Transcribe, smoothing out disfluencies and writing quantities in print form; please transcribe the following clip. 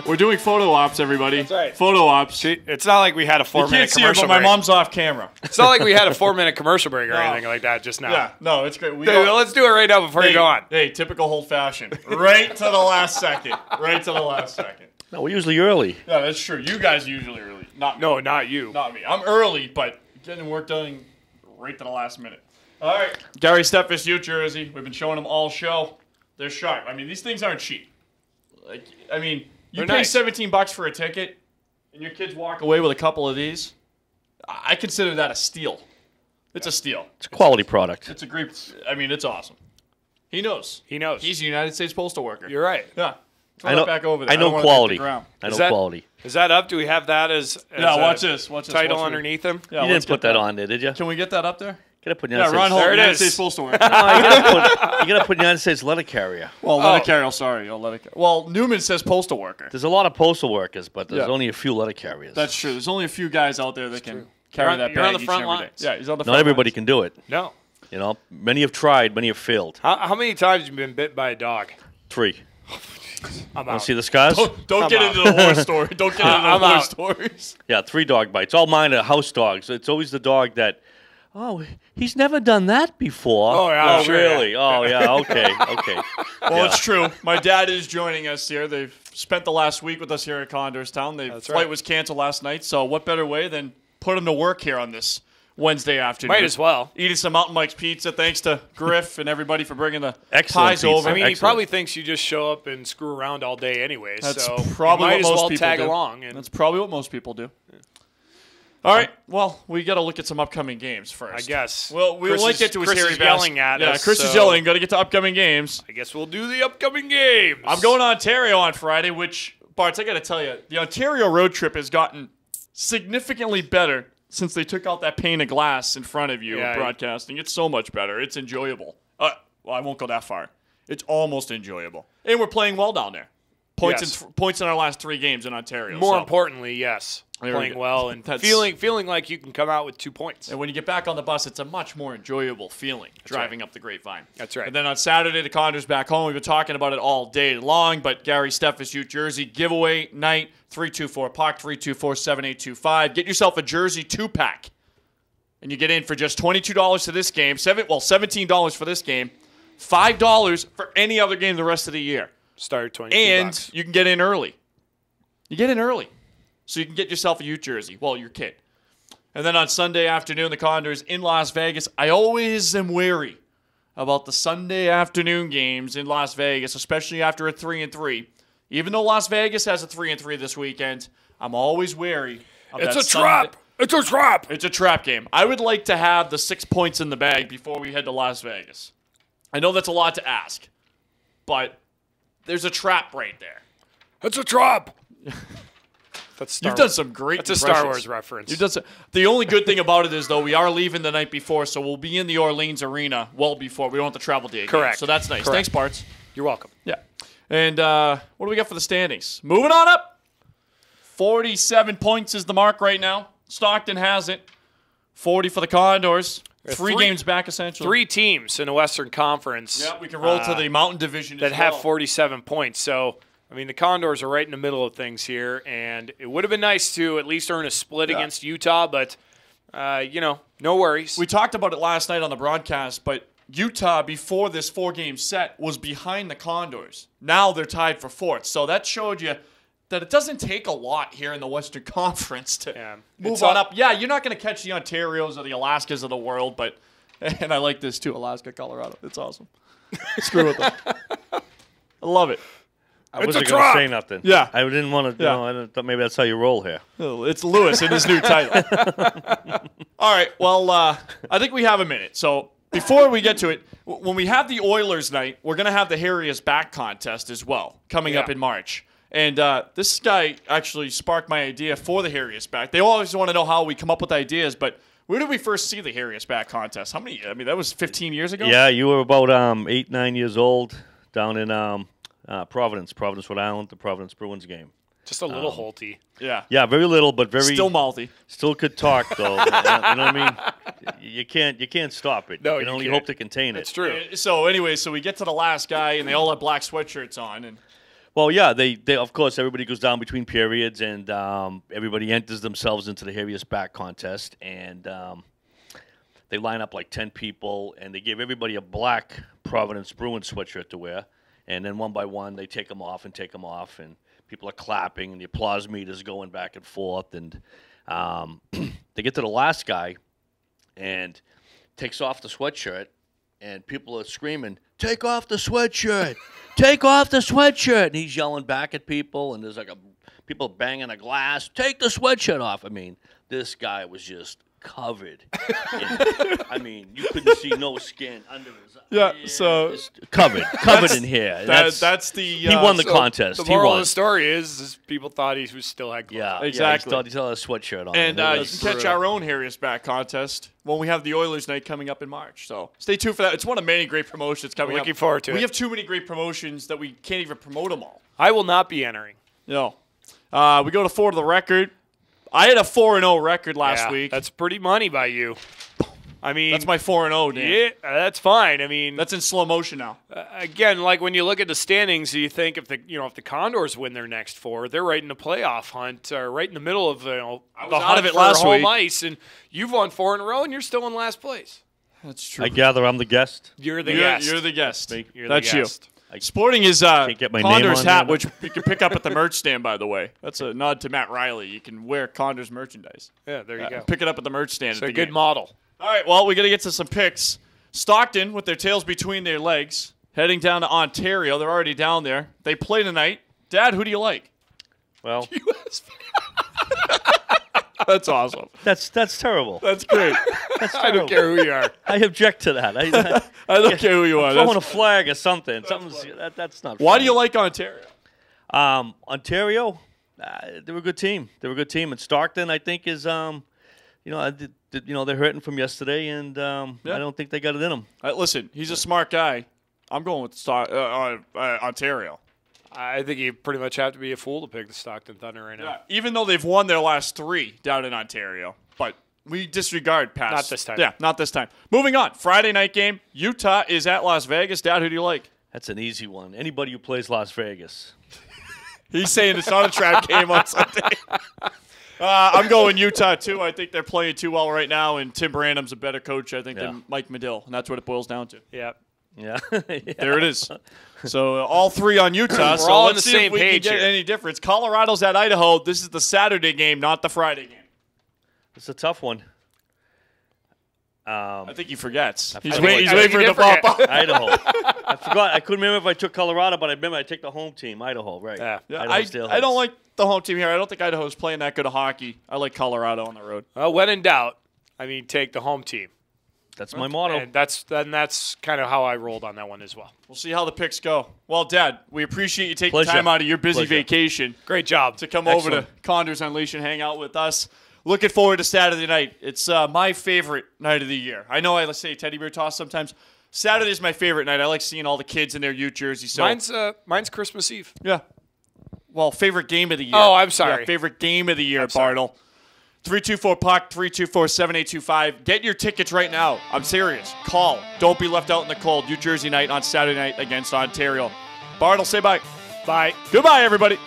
We're doing photo ops, everybody. That's right. Photo ops. See, it's not like we had a 4-minute You can't see her, commercial but my break. mom's off camera. It's not like we had a 4-minute commercial break or No. anything like that just now. Yeah, no, it's great. Let's do it right now before you go on. Hey, typical Holt fashion. Right to the last second. Right to the last second. No, we're usually early. No, that's true. You guys are usually early. Not me. No, not you. Not me. I'm early, but getting work done right to the last minute. All right. Gary Steffes, Ute Jersey. We've been showing them all show. They're sharp. I mean, these things aren't cheap. Like, I mean, you They're pay nice. $17 for a ticket, and your kids walk away with a couple of these. I consider that a steal. It's a steal. It's a quality product. It's a great. I mean, it's awesome. He knows. He knows. He's a United States postal worker. You're right. Yeah. Throw I that know. back over there. I know don't wanna quality. take the ground. I know Is that- quality. Is that up? Do we have that as Yeah, a watch this. Watch this. title Watch underneath him? Yeah, You let's didn't put get that on there, did you? Can we get that up there? Gotta put Yeah, United Ron States. Holt, There it United is. States postal worker. You gotta put United States letter carrier. Well, letter carrier. Sorry, letter carrier. Well, Newman says postal worker. There's a lot of postal workers, but there's Yeah. only a few letter carriers. That's true. There's only a few guys out there that can carry that You're on bag the each front and every day. lines. Yeah, he's on the front Not everybody lines. can do it. No. You know, many have tried, many have failed. How many times have you been bit by a dog? 3. I'm Want out. to see the scars? Don't I'm get out. into the horse story. Don't get into I'm the horse out. stories. Yeah, 3 dog bites. All mine are house dogs. It's always the dog that, oh, he's never done that before. Oh, yeah, Oh, sure, really? yeah. Oh, yeah, okay, okay. Well, Yeah. it's true. My dad is joining us here. They've spent the last week with us here at Condorstown. The That's flight right. was canceled last night, so what better way than put them to work here on this Wednesday afternoon? Might as well. Eating some Mountain Mike's pizza. Thanks to Griff and everybody for bringing the Excellent pies pizza. over. I mean, he Excellent. probably thinks you just show up and screw around all day anyway. That's so probably you might what as most well people tag do. along. And That's probably what most people do. All right. Well, we got to look at some upcoming games first. I guess. Well, we Chris might is- get to his Chris hairy is yelling bastard. at Yeah, us, Chris is so- yelling. Got to get to upcoming games. I guess we'll do the upcoming games. I'm going to Ontario on Friday, which, Bartz, I got to tell you, the Ontario road trip has gotten significantly better since they took out that pane of glass in front of you Yeah. broadcasting. It's so much better. It's enjoyable. Well, I won't go that far. It's almost enjoyable. And we're playing well down there. Points in our last 3 games in Ontario. More so. importantly, yes, There we playing go. well and That's- feeling like you can come out with 2 points. And when you get back on the bus, it's a much more enjoyable feeling driving up the Grapevine. That's right. And then on Saturday, the Condors back home. We've been talking about it all day long, but Gary Steffes, Ute Jersey, giveaway night, 324-PUCK, 324-7825. Get yourself a jersey 2-pack. And you get in for just $22 to this game. $17 for this game. $5 for any other game the rest of the year. Start 22 And bucks. you can get in early. You get in early. So you can get yourself a Ute jersey. Well, your kid. And then on Sunday afternoon, the Condors in Las Vegas. I always am wary about the Sunday afternoon games in Las Vegas, especially after a 3-3. Even though Las Vegas has a 3-3 this weekend, I'm always wary of It's that a trap. It's a trap. It's a trap game. I would like to have the 6 points in the bag before we head to Las Vegas. I know that's a lot to ask, but there's a trap right there. It's a trap. That's Star You've done Wars. some great That's a impressions. Star Wars reference. You've done some, the only good thing about it is, though, we are leaving the night before, so we'll be in the Orleans Arena well before. We don't have to travel day again. Correct. So that's nice. Correct. Thanks, Parts. You're welcome. Yeah. And what do we got for the standings? Moving on up. 47 points is the mark right now. Stockton has it. 40 for the Condors. Three games back, essentially. 3 teams in the Western Conference. Yeah, we can roll to the Mountain Division that as have well. 47 points. So, I mean, the Condors are right in the middle of things here, and it would have been nice to at least earn a split against Utah, but, no worries. We talked about it last night on the broadcast, but Utah, before this 4-game set, was behind the Condors. Now they're tied for 4th. So that showed you that it doesn't take a lot here in the Western Conference to move on up. Yeah, you're not going to catch the Ontarios or the Alaskas of the world, but, and I like this too, Alaska, Colorado. It's awesome. Screw with them. I love it. I wasn't going to say nothing. Yeah. I didn't want to, I thought maybe that's how you roll here. Oh, it's Lewis in his new title. All right, well, I think we have a minute. So before we get to it, when we have the Oilers night, we're going to have the Harriest Back contest as well coming up in March. And this guy actually sparked my idea for the Harriest Back. They always want to know how we come up with ideas, but where did we first see the Harriest Back contest? How many? I mean, that was 15 years ago? Yeah, you were about 8, 9 years old down in Providence, Rhode Island, the Providence Bruins game. Just a little Holty. Yeah. Yeah, very little, but very Still malty. Still could talk though. You know what I mean? You can't stop it. No, you can only can't. hope to contain it. It's true. So anyway, so we get to the last guy, and they all have black sweatshirts on, and Well, yeah, they of course everybody goes down between periods, and everybody enters themselves into the heaviest back contest, and they line up like 10 people, and they give everybody a black Providence Bruins sweatshirt to wear, and then one by one they take them off, and people are clapping, and the applause meter's going back and forth, and they get to the last guy, and takes off the sweatshirt, and people are screaming, "Take off the sweatshirt! Take off the sweatshirt!" And he's yelling back at people, and there's like people banging a glass. "Take the sweatshirt off!" I mean, this guy was just covered. I mean, you couldn't see no skin under his eyes. Yeah, so just covered in hair. That's the he won the contest. The moral he of the story is people thought he was still had clothes. Yeah, exactly. Yeah, he still had a sweatshirt on. And you can catch our own Harriest Back contest when we have the Oilers night coming up in March. So stay tuned for that. It's one of many great promotions coming up. Looking forward to it. We have too many great promotions that we can't even promote them all. I will not be entering. No. We go to 4 to the record. I had a 4-0 record last week. That's pretty money by you. I mean, that's my 4-0, Dan. Yeah, that's fine. I mean, that's in slow motion now. Again, like when you look at the standings, you think if the Condors win their next 4, they're right in the playoff hunt, or right in the middle of the hunt of it for last home week. Ice, and you've won 4 in a row, and you're still in last place. That's true. I gather I'm the guest. You're the guest. You're the guest. You're that's the guest. you. Sporting his get my Condors name on hat, there. which you can pick up at the merch stand, by the way. That's a nod to Matt Riley. You can wear Condors merchandise. Yeah, there you go. Pick it up at the merch stand. It's at a the good game. model. All right, well, we got to get to some picks. Stockton, with their tails between their legs, heading down to Ontario. They're already down there. They play tonight. Dad, who do you like? Well, that's awesome. That's terrible. That's great. That's I don't care who you are. I object to that. I don't care who you are. Throwing a flag or something. That's not. Why funny. do you like Ontario? Ontario, they're a good team. And Stockton, I think, is they're hurting from yesterday, and I don't think they got it in them. Listen, he's a smart guy. I'm going with Ontario. I think you pretty much have to be a fool to pick the Stockton Thunder right now. Yeah, even though they've won their last 3 down in Ontario. But we disregard past. Not this time. Yeah, not this time. Moving on. Friday night game. Utah is at Las Vegas. Dad, who do you like? That's an easy one. Anybody who plays Las Vegas. He's saying it's not a trap game on Sunday. I'm going Utah, too. I think they're playing too well right now, and Tim Branham's a better coach, I think, than Mike Medill, and that's what it boils down to. Yeah. Yeah. There it is. So all 3 on Utah. So all on let's the see same if we can page get here. any difference. Colorado's at Idaho. This is the Saturday game, not the Friday game. It's a tough one. I think he forgets. He's forget. waiting I think for he it to did pop forget. up. Idaho. I forgot. I couldn't remember if I took Colorado, but I remember I take the home team, Idaho. Right. Yeah. I don't like the home team here. I don't think Idaho's playing that good of hockey. I like Colorado on the road. Well, when in doubt, take the home team. That's my motto. And that's kind of how I rolled on that one as well. We'll see how the picks go. Well, Dad, we appreciate you taking Pleasure. time out of your busy Pleasure. vacation Great job. to come over Excellent. to Condors Unleash and hang out with us. Looking forward to Saturday night. It's my favorite night of the year. I know I say teddy bear toss sometimes. Saturday's my favorite night. I like seeing all the kids in their Ute jerseys. So Mine's Christmas Eve. yeah. Well, favorite game of the year. Oh, I'm sorry. Yeah, favorite game of the year, sorry. Bartle. 324-PUCK, 324-7825. Get your tickets right now. I'm serious. Call. Don't be left out in the cold. New Jersey night on Saturday night against Ontario. Bartle, say bye. Bye. Goodbye, everybody.